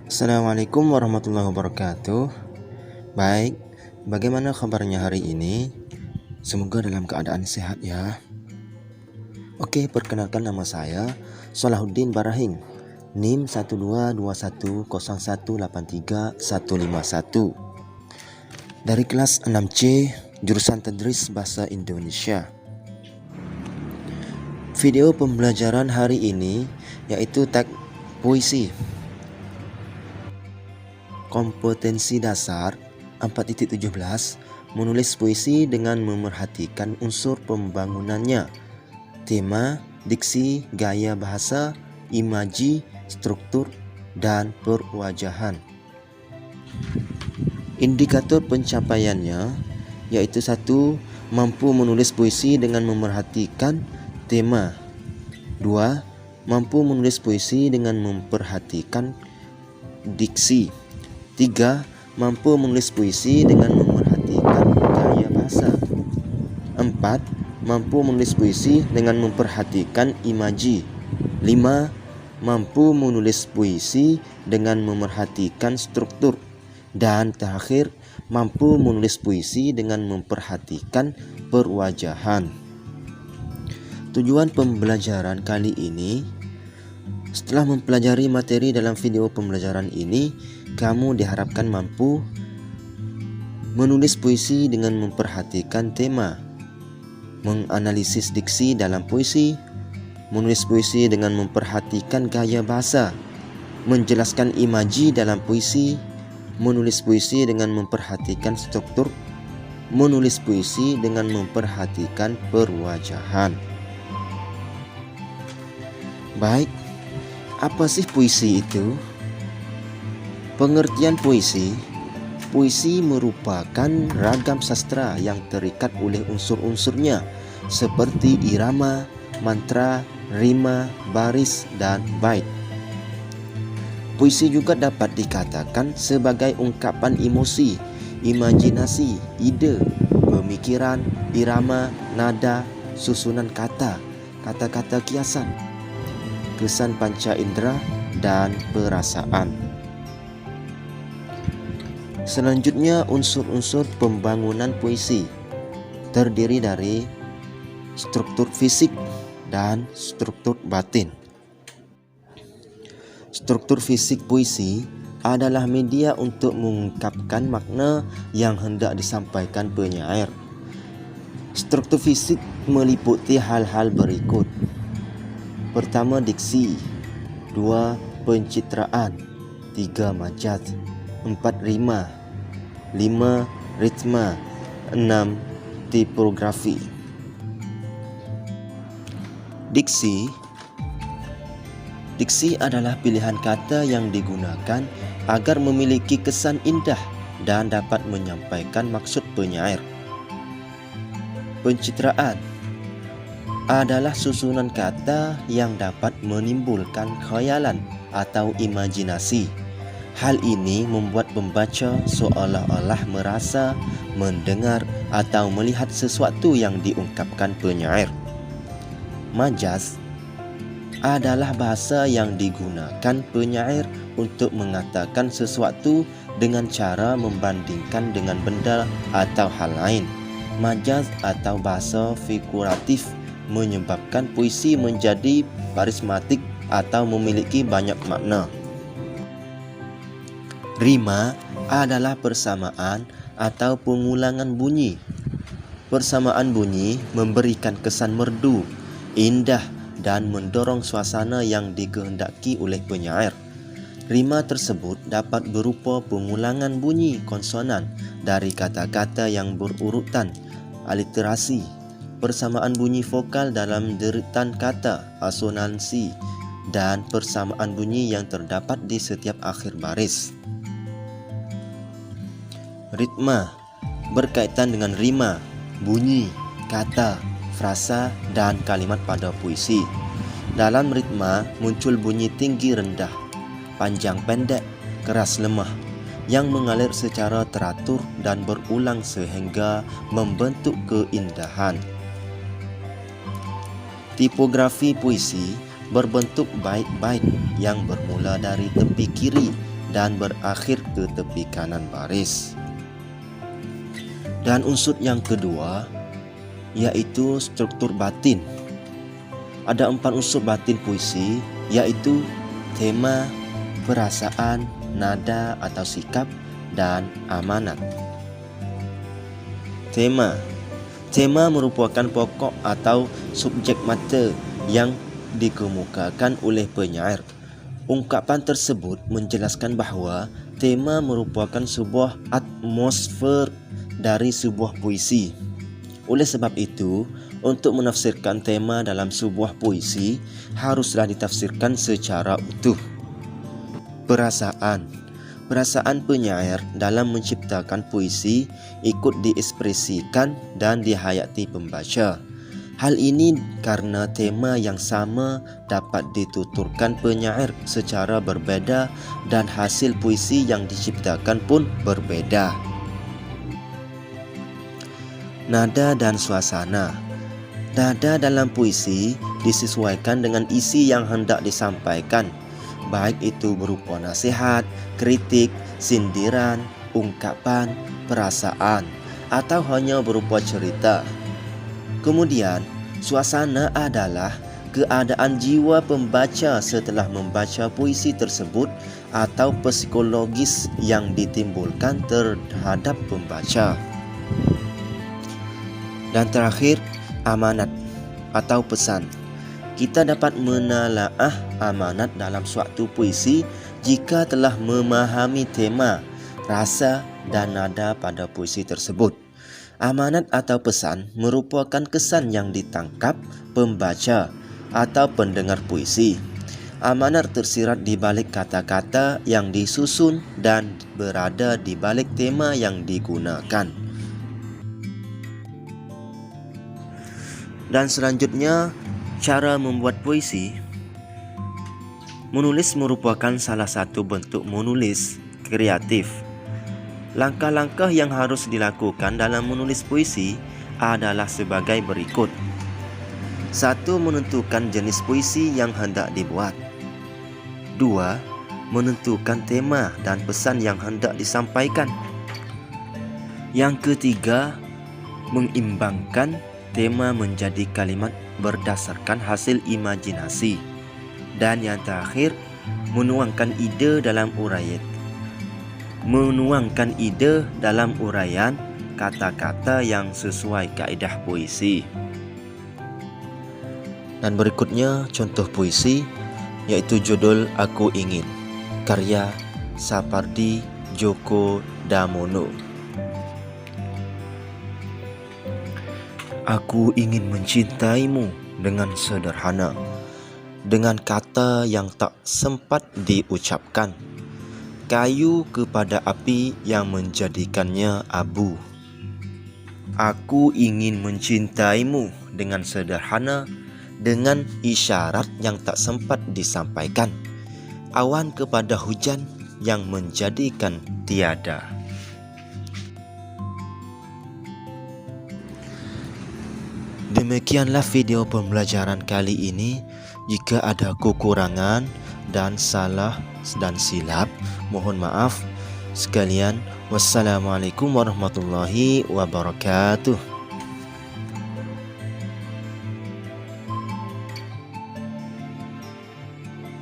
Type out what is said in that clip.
Assalamualaikum warahmatullahi wabarakatuh. Baik, bagaimana kabarnya hari ini? Semoga dalam keadaan sehat ya. Oke, perkenalkan nama saya Salahuddin Barahing, NIM 12121083151 dari kelas 6C jurusan Tadris Bahasa Indonesia. Video pembelajaran hari ini yaitu teks puisi. Kompetensi dasar 4.17 menulis puisi dengan memerhatikan unsur pembangunannya, tema, diksi, gaya bahasa, imaji, struktur, dan perwajahan. Indikator pencapaiannya yaitu 1. Mampu menulis puisi dengan memerhatikan tema. 2. Mampu menulis puisi dengan memperhatikan diksi. 3. Mampu menulis puisi dengan memerhatikan gaya bahasa. 4. Mampu menulis puisi dengan memperhatikan imaji. 5. Mampu menulis puisi dengan memerhatikan struktur. Dan terakhir, mampu menulis puisi dengan memperhatikan perwajahan. Tujuan pembelajaran kali ini, setelah mempelajari materi dalam video pembelajaran ini, kamu diharapkan mampu menulis puisi dengan memperhatikan tema, menganalisis diksi dalam puisi, menulis puisi dengan memperhatikan gaya bahasa, menjelaskan imaji dalam puisi, menulis puisi dengan memperhatikan struktur, menulis puisi dengan memperhatikan perwajahan. Baik, apa sih puisi itu? Pengertian puisi. Puisi merupakan ragam sastra yang terikat oleh unsur-unsurnya seperti irama, mantra, rima, baris, dan bait. Puisi juga dapat dikatakan sebagai ungkapan emosi, imajinasi, ide, pemikiran, irama, nada, susunan kata, kata-kata kiasan, kesan panca indera, dan perasaan. Selanjutnya, unsur-unsur pembangunan puisi terdiri dari struktur fisik dan struktur batin. Struktur fisik puisi adalah media untuk mengungkapkan makna yang hendak disampaikan penyair. Struktur fisik meliputi hal-hal berikut. Pertama, diksi. 2. Pencitraan. 3. Majaz. 4. Rima. 5. Ritma. 6. Tipografi. Diksi. Diksi adalah pilihan kata yang digunakan agar memiliki kesan indah dan dapat menyampaikan maksud penyair. Pencitraan adalah susunan kata yang dapat menimbulkan khayalan atau imajinasi. Hal ini membuat pembaca seolah-olah merasa, mendengar atau melihat sesuatu yang diungkapkan penyair. Majaz adalah bahasa yang digunakan penyair untuk mengatakan sesuatu dengan cara membandingkan dengan benda atau hal lain. Majaz atau bahasa figuratif menyebabkan puisi menjadi karismatik atau memiliki banyak makna. Rima adalah persamaan atau pengulangan bunyi. Persamaan bunyi memberikan kesan merdu, indah, dan mendorong suasana yang dikehendaki oleh penyair. Rima tersebut dapat berupa pengulangan bunyi konsonan dari kata-kata yang berurutan, aliterasi, persamaan bunyi vokal dalam deretan kata, asonansi, dan persamaan bunyi yang terdapat di setiap akhir baris. Ritma berkaitan dengan rima, bunyi, kata, frasa, dan kalimat pada puisi. Dalam ritma muncul bunyi tinggi rendah, panjang pendek, keras lemah yang mengalir secara teratur dan berulang sehingga membentuk keindahan. Tipografi puisi berbentuk bait-bait yang bermula dari tepi kiri dan berakhir ke tepi kanan baris. Dan unsur yang kedua yaitu struktur batin. Ada 4 unsur batin puisi, yaitu tema, perasaan, nada atau sikap, dan amanat. Tema merupakan pokok atau subjek mata yang dikemukakan oleh penyair. Ungkapan tersebut menjelaskan bahawa tema merupakan sebuah atmosfer dari sebuah puisi. Oleh sebab itu, untuk menafsirkan tema dalam sebuah puisi haruslah ditafsirkan secara utuh. Perasaan penyair dalam menciptakan puisi ikut diekspresikan dan dihayati pembaca. Hal ini karena tema yang sama dapat dituturkan penyair secara berbeza dan hasil puisi yang diciptakan pun berbeza. Nada dan suasana. Nada dalam puisi disesuaikan dengan isi yang hendak disampaikan, baik itu berupa nasihat, kritik, sindiran, ungkapan, perasaan, atau hanya berupa cerita. Kemudian, suasana adalah keadaan jiwa pembaca setelah membaca puisi tersebut atau psikologis yang ditimbulkan terhadap pembaca. Dan terakhir, amanat atau pesan. Kita dapat menelaah amanat dalam suatu puisi jika telah memahami tema, rasa dan nada pada puisi tersebut. Amanat atau pesan merupakan kesan yang ditangkap pembaca atau pendengar puisi. Amanat tersirat di balik kata-kata yang disusun dan berada di balik tema yang digunakan. Dan selanjutnya, cara membuat puisi. Menulis merupakan salah satu bentuk menulis kreatif. Langkah-langkah yang harus dilakukan dalam menulis puisi adalah sebagai berikut. 1. Menentukan jenis puisi yang hendak dibuat. 2. Menentukan tema dan pesan yang hendak disampaikan. Yang ketiga, mengimbangkan tema menjadi kalimat berdasarkan hasil imajinasi. Dan yang terakhir, menuangkan ide dalam uraian kata-kata yang sesuai kaedah puisi. Dan berikutnya contoh puisi, yaitu judul Aku Ingin, karya Sapardi Djoko Damono. Aku ingin mencintaimu dengan sederhana, dengan kata yang tak sempat diucapkan, kayu kepada api yang menjadikannya abu. Aku ingin mencintaimu dengan sederhana, dengan isyarat yang tak sempat disampaikan, awan kepada hujan yang menjadikan tiada. Demikianlah video pembelajaran kali ini. Jika ada kekurangan dan salah dan silap, mohon maaf sekalian. Wassalamualaikum warahmatullahi wabarakatuh.